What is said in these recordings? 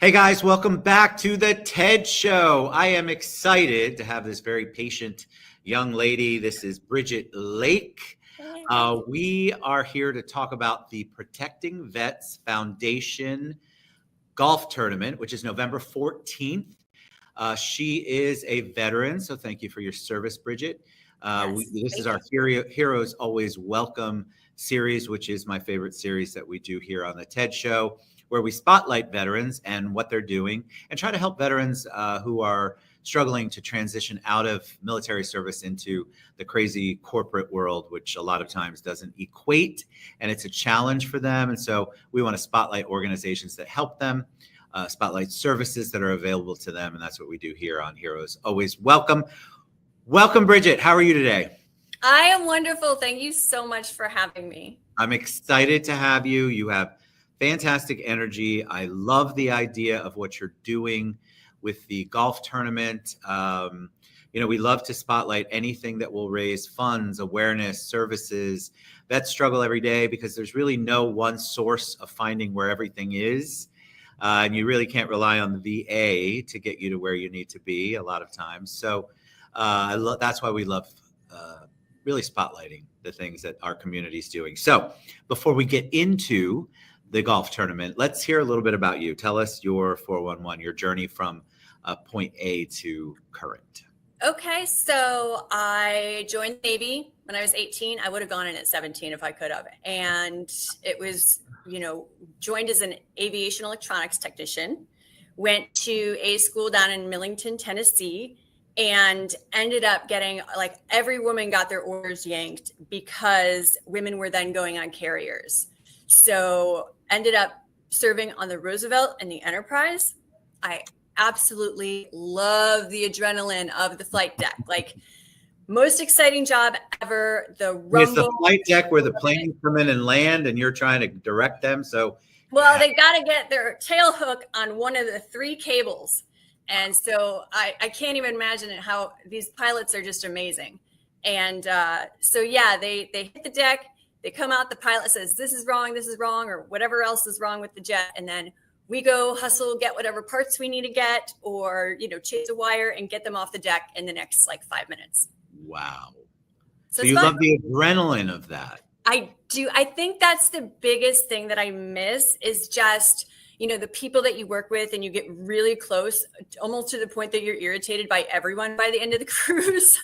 Hey guys, welcome back to the TED Show. I am excited to have this very patient young lady. This is Bridget Lake. We are here to talk about the Protecting Vets Foundation golf tournament, which is November 14th. She is a veteran, so thank you for your service, Bridget. This is our Heroes Always Welcome series, which is my favorite series that we do here on the TED Show, where we spotlight veterans and what they're doing and try to help veterans who are struggling to transition out of military service into the crazy corporate world, which a lot of times doesn't equate, and it's a challenge for them. And so we want to spotlight organizations that help them, spotlight services that are available to them, and that's what we do here on Heroes Always Welcome. Welcome, Bridget. How are you today? I am wonderful. Thank you so much for having me. I'm excited to have you. You have fantastic energy. I love the idea of what you're doing with the golf tournament. We love to spotlight anything that will raise funds, awareness, services. Vets struggle every day because there's really no one source of finding where everything is. And you really can't rely on the VA to get you to where you need to be a lot of times. So that's why we love really spotlighting the things that our community is doing. So before we get into the golf tournament, let's hear a little bit about you. Tell us your 411, your journey from point A to current. Okay, so I joined the Navy when I was 18. I would have gone in at 17 if I could have. And it was, joined as an aviation electronics technician, went to a school down in Millington, Tennessee, and ended up getting, like, every woman got their orders yanked because women were then going on carriers. So ended up serving on the Roosevelt and the Enterprise. I absolutely love the adrenaline of the flight deck. Like, most exciting job ever. The rumble. It's the flight deck where the planes come in and land and you're trying to direct them. Well, they got to get their tail hook on one of the three cables. And so I can't even imagine it, how these pilots are just amazing. And they hit the deck. They come out, the pilot says, this is wrong, or whatever else is wrong with the jet. And then we go hustle, get whatever parts we need to get, or, chase a wire and get them off the deck in the next 5 minutes. Wow. So you love the adrenaline of that. I do. I think that's the biggest thing that I miss is just, the people that you work with, and you get really close, almost to the point that you're irritated by everyone by the end of the cruise.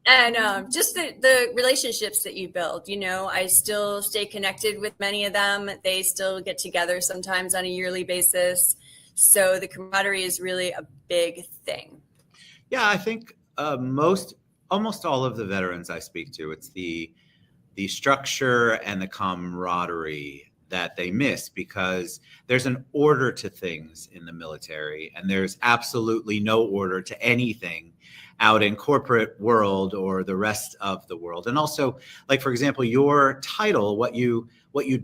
And just the relationships that you build, I still stay connected with many of them. They still get together sometimes on a yearly basis. So the camaraderie is really a big thing. Yeah, I think almost all of the veterans I speak to, it's the structure and the camaraderie that they miss, because there's an order to things in the military, and there's absolutely no order to anything out in corporate world or the rest of the world. And also, like, for example, your title, what you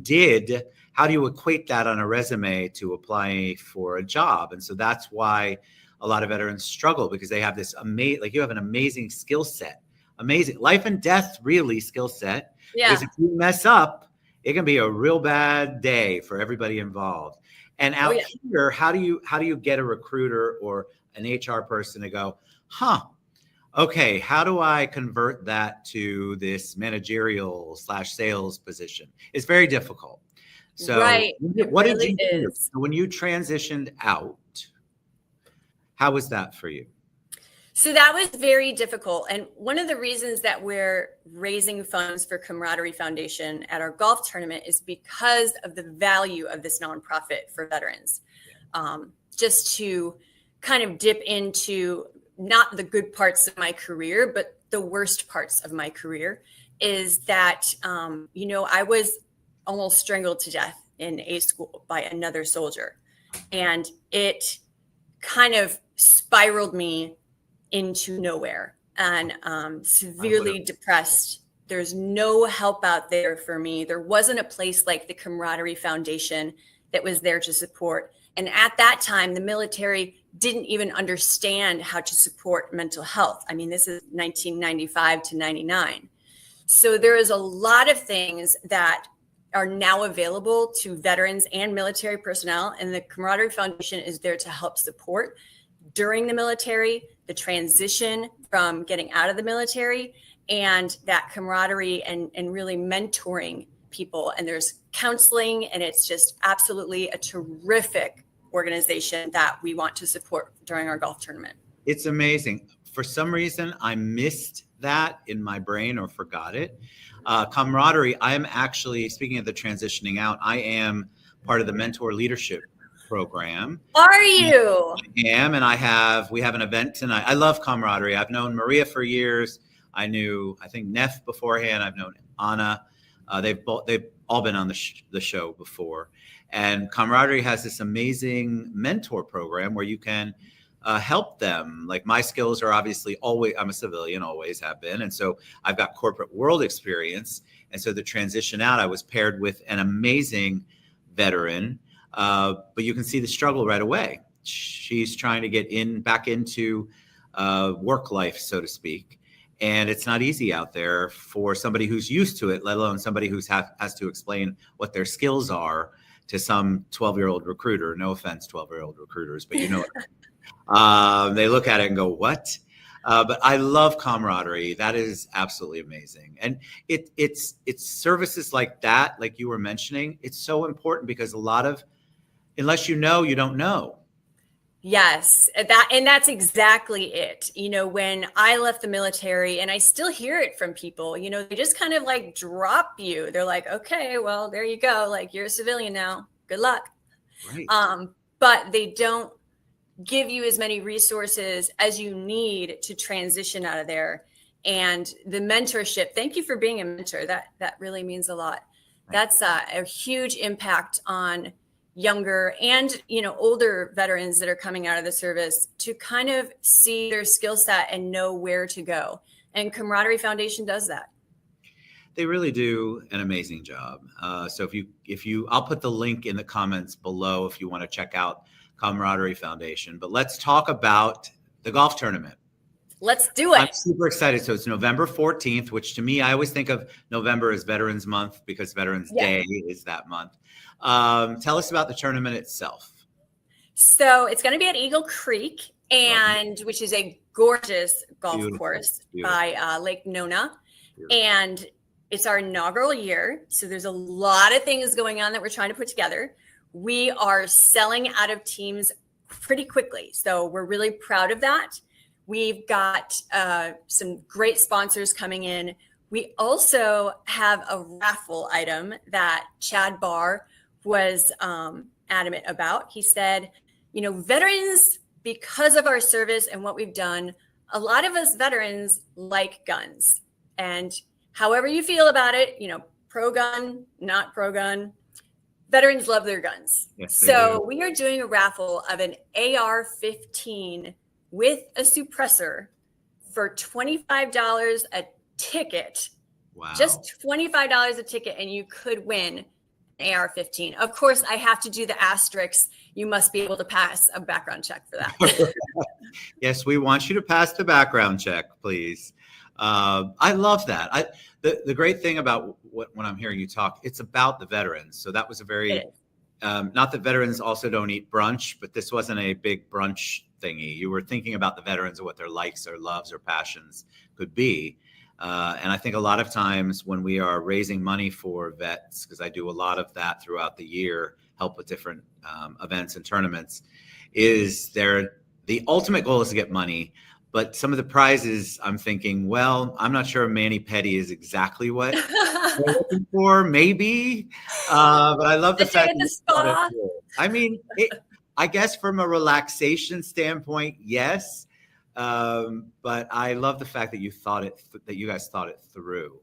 did, how do you equate that on a resume to apply for a job? And so that's why a lot of veterans struggle, because they have this you have an amazing skill set, amazing life and death, really, skill set. Yeah. Because if you mess up, it can be a real bad day for everybody involved. And out here, how do you get a recruiter or an HR person to go, okay, how do I convert that to this managerial / sales position? It's very difficult. So right. What did you do when you transitioned out? How was that for you? So that was very difficult. And one of the reasons that we're raising funds for Camaraderie Foundation at our golf tournament is because of the value of this nonprofit for veterans. Just to kind of dip into not the good parts of my career, but the worst parts of my career is that, I was almost strangled to death in a school by another soldier. And it kind of spiraled me into nowhere, and severely depressed. There's no help out there for me. There wasn't a place like the Camaraderie Foundation that was there to support. And at that time, the military didn't even understand how to support mental health. I mean, this is 1995 to 99. So there is a lot of things that are now available to veterans and military personnel. And the Camaraderie Foundation is there to help support during the military, the transition from getting out of the military, and that camaraderie and really mentoring people. And there's counseling, and it's just absolutely a terrific organization that we want to support during our golf tournament. It's amazing. For some reason, I missed that in my brain or forgot it. Camaraderie, I am actually, speaking of the transitioning out, I am part of the mentor leadership program. Are you? I am, and we have an event tonight. I love camaraderie. I've known Maria for years. I think Neff beforehand. I've known Anna. They've all been on the show before. And camaraderie has this amazing mentor program where you can help them. Like, my skills are obviously I'm a civilian, always have been. And so I've got corporate world experience. And so the transition out, I was paired with an amazing veteran, but you can see the struggle right away. She's trying to get back into work life, so to speak. And it's not easy out there for somebody who's used to it, let alone somebody who has to explain what their skills are to some 12-year-old recruiter. No offense, 12-year-old recruiters, but you know what. They look at it and go, what? But I love camaraderie. That is absolutely amazing. And it's services like that, like you were mentioning, it's so important because unless you know, you don't know. Yes, that's exactly it. When I left the military, and I still hear it from people, they just kind of like drop you. They're like, okay, well, there you go. Like, you're a civilian now. Good luck. Right. But they don't give you as many resources as you need to transition out of there. And the mentorship, thank you for being a mentor. That really means a lot. That's a huge impact on younger and older veterans that are coming out of the service to kind of see their skill set and know where to go. And Camaraderie Foundation does that. They really do an amazing job. So I'll put the link in the comments below if you want to check out Camaraderie Foundation. But let's talk about the golf tournament. Let's do it. I'm super excited. So it's November 14th, which to me, I always think of November as Veterans Month because Veterans Day is that month. Tell us about the tournament itself. So it's going to be at Eagle Creek, which is a gorgeous golf course by Lake Nona. Beautiful. And it's our inaugural year. So there's a lot of things going on that we're trying to put together. We are selling out of teams pretty quickly. So we're really proud of that. We've got some great sponsors coming in. We also have a raffle item that Chad Barr was adamant about. He said, veterans, because of our service and what we've done, a lot of us veterans like guns. And however you feel about it, pro-gun, not pro-gun, veterans love their guns. Yes, so we are doing a raffle of an AR-15 with a suppressor for $25 a ticket. Wow. Just $25 a ticket, and you could win an AR-15. Of course, I have to do the asterisks. You must be able to pass a background check for that. Yes, we want you to pass the background check, please. I love that. The great thing about when I'm hearing you talk, it's about the veterans. So that was a very, not that veterans also don't eat brunch, but this wasn't a big brunch thingy. You were thinking about the veterans and what their likes or loves or passions could be. And I think a lot of times when we are raising money for vets, because I do a lot of that throughout the year, help with different events and tournaments, the ultimate goal is to get money. But some of the prizes, I'm thinking, well, I'm not sure a mani-pedi is exactly what we're looking for, maybe. But I love the fact that I mean, I guess from a relaxation standpoint, yes. But I love the fact that you guys thought it through.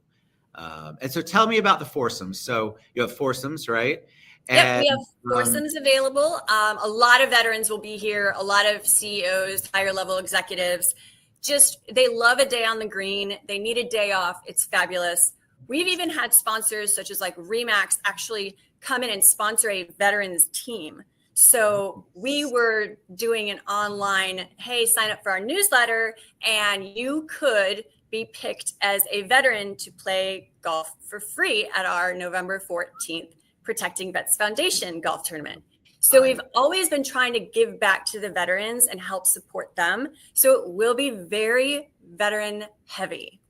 And so tell me about the foursomes. So you have foursomes, right? Yep, we have foursomes available. A lot of veterans will be here. A lot of CEOs, higher level executives, they love a day on the green. They need a day off. It's fabulous. We've even had sponsors such as like Remax actually come in and sponsor a veterans team. So we were doing an online, hey, sign up for our newsletter, and you could be picked as a veteran to play golf for free at our November 14th Protecting Vets Foundation golf tournament. So we've always been trying to give back to the veterans and help support them. So it will be very veteran heavy.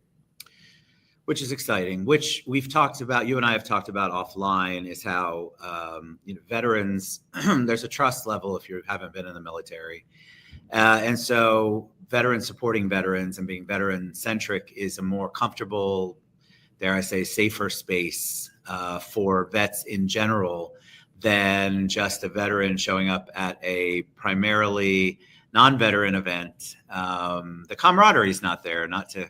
Which is exciting, which we've talked about, you and I have talked about offline, is how veterans, there's a trust level if you haven't been in the military. And so veterans supporting veterans and being veteran centric is a more comfortable, dare I say, safer space for vets in general than just a veteran showing up at a primarily non-veteran event. The camaraderie is not there, not to,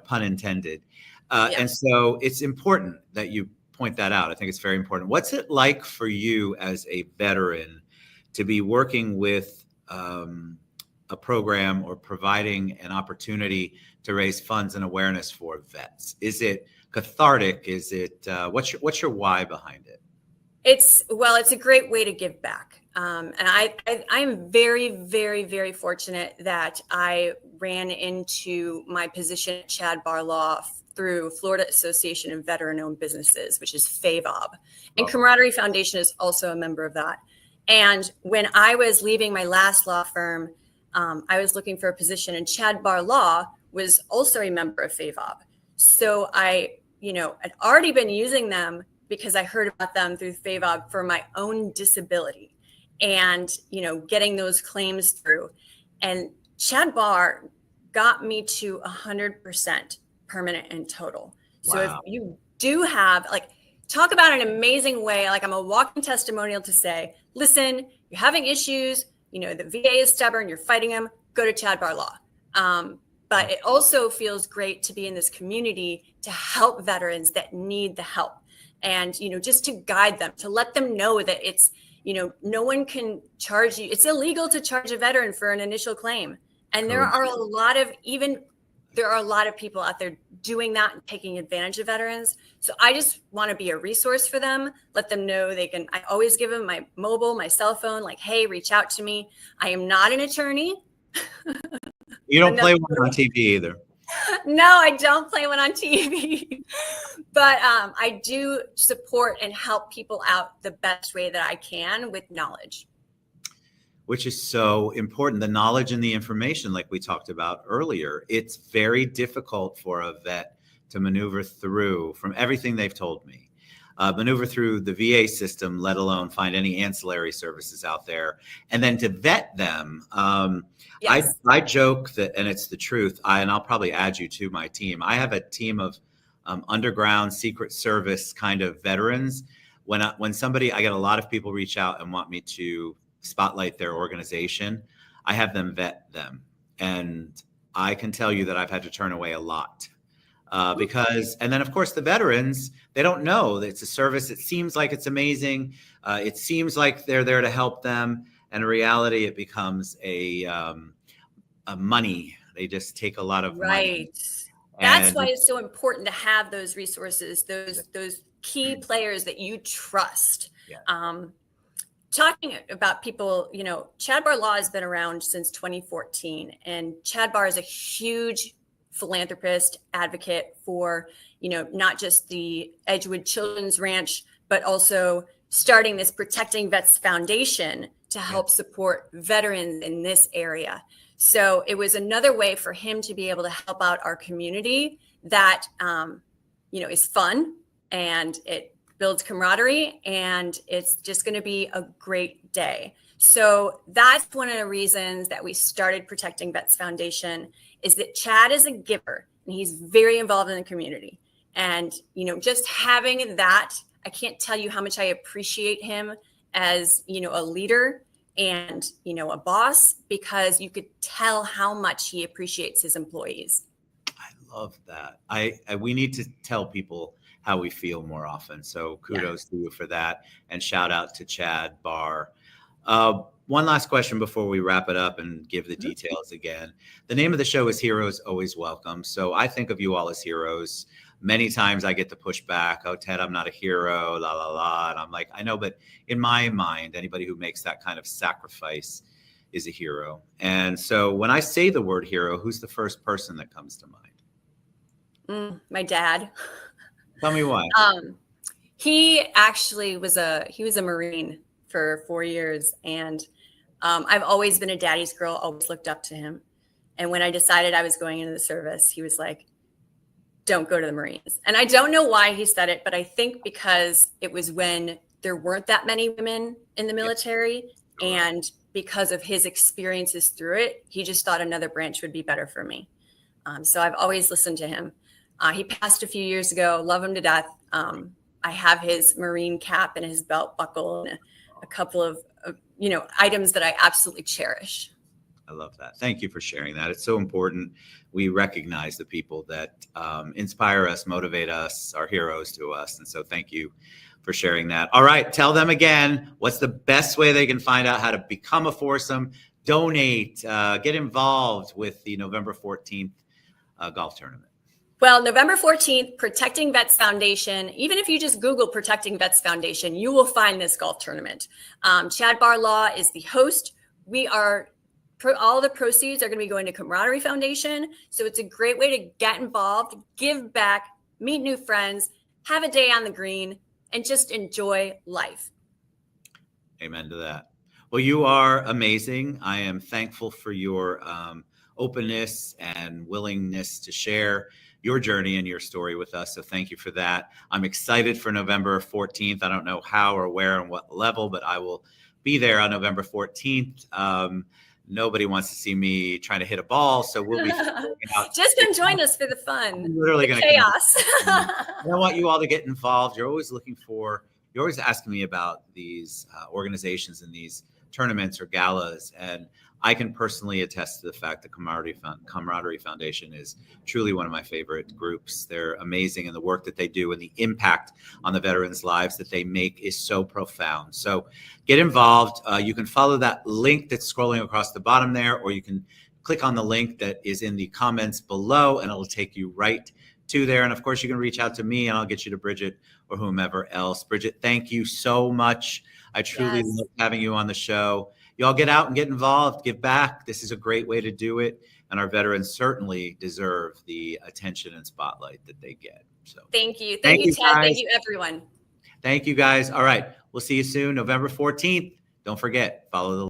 pun intended. And so it's important that you point that out. I think it's very important. What's it like for you as a veteran to be working with a program or providing an opportunity to raise funds and awareness for vets? Is it cathartic? Is it what's your why behind it? It's a great way to give back. And I'm very, very, very fortunate that I ran into my position at Chad Barr Law through Florida Association of Veteran-Owned Businesses, which is FAVOB. And Camaraderie Foundation is also a member of that. And when I was leaving my last law firm, I was looking for a position, and Chad Barr Law was also a member of FAVOB. So I, had already been using them because I heard about them through FAVOB for my own disability and, getting those claims through. And Chad Barr got me to 100% permanent and total. So if you do have, talk about an amazing way, I'm a walking testimonial to say, listen, you're having issues, the VA is stubborn, you're fighting them, go to Chad Barr Law. But it also feels great to be in this community to help veterans that need the help. And, just to guide them, to let them know that it's, no one can charge you. It's illegal to charge a veteran for an initial claim. And there are a lot of people out there doing that and taking advantage of veterans. So I just want to be a resource for them, let them know I always give them my mobile, my cell phone, hey, reach out to me. I am not an attorney. You don't play one on TV either. No, I don't play one on TV, but I do support and help people out the best way that I can with knowledge. Which is so important, the knowledge and the information, like we talked about earlier. It's very difficult for a vet to maneuver through, from everything they've told me, maneuver through the VA system, let alone find any ancillary services out there, and then to vet them. Yes. I joke that, and it's the truth, and I'll probably add you to my team. I have a team of underground Secret Service kind of veterans. When I get a lot of people reach out and want me to spotlight their organization, I have them vet them. And I can tell you that I've had to turn away a lot because, and then of course the veterans, they don't know that it's a service. It seems like it's amazing. It seems like they're there to help them. And in reality, it becomes a money. They just take a lot of money. That's why it's so important to have those resources, those key players that you trust. Yeah. Talking about people, Chad Barr Law has been around since 2014, and Chad Barr is a huge philanthropist, advocate for, not just the Edgewood Children's Ranch, but also starting this Protecting Vets Foundation to help support veterans in this area. So it was another way for him to be able to help out our community that, is fun, and it builds camaraderie, and it's just going to be a great day. So that's one of the reasons that we started Protecting Vets Foundation, is that Chad is a giver and he's very involved in the community. And, just having that, I can't tell you how much I appreciate him as, a leader and, a boss, because you could tell how much he appreciates his employees. I love that. We need to tell people how we feel more often. So kudos to you for that. And shout out to Chad Barr. One last question before we wrap it up and give the details again. The name of the show is Heroes Always Welcome. So I think of you all as heroes. Many times I get to push back. Oh, Ted, I'm not a hero, la, la, la. And I'm like, I know, but in my mind, anybody who makes that kind of sacrifice is a hero. And so when I say the word hero, who's the first person that comes to mind? My dad. Tell me why. He actually was a Marine for 4 years, and I've always been a daddy's girl, always looked up to him. And when I decided I was going into the service, he was like, don't go to the Marines. And I don't know why he said it, but I think because it was when there weren't that many women in the military, and because of his experiences through it, he just thought another branch would be better for me. So I've always listened to him. He passed a few years ago, love him to death. I have his Marine cap and his belt buckle and a couple of items that I absolutely cherish. I love that. Thank you for sharing that. It's so important. We recognize the people that inspire us, motivate us, are heroes to us. And so thank you for sharing that. All right. Tell them again, what's the best way they can find out how to become a foursome, donate, get involved with the November 14th golf tournament? Well, November 14th, Protecting Vets Foundation. Even if you just Google Protecting Vets Foundation, you will find this golf tournament. Chad Barr Law is the host. All the proceeds are going to be going to Camaraderie Foundation. So it's a great way to get involved, give back, meet new friends, have a day on the green, and just enjoy life. Amen to that. Well, you are amazing. I am thankful for your openness and willingness to share your journey and your story with us. So thank you for that. I'm excited for November 14th. I don't know how or where and what level, but I will be there on November 14th. Nobody wants to see me trying to hit a ball, so we'll be out. Just come join us for the fun. I'm literally going to chaos. I want you all to get involved. You're always asking me about these organizations and these tournaments or galas, and I can personally attest to the fact that Camaraderie Foundation is truly one of my favorite groups. They're amazing, and the work that they do and the impact on the veterans' lives that they make is so profound. So get involved. You can follow that link that's scrolling across the bottom there, or you can click on the link that is in the comments below, and it'll take you right to there. And of course, you can reach out to me, and I'll get you to Bridget or whomever else. Bridget, thank you so much. I truly love having you on the show. Y'all get out and get involved, give back. This is a great way to do it. And our veterans certainly deserve the attention and spotlight that they get. So thank you. Thank you, Chad. Thank you, everyone. Thank you, guys. All right. We'll see you soon, November 14th. Don't forget, follow the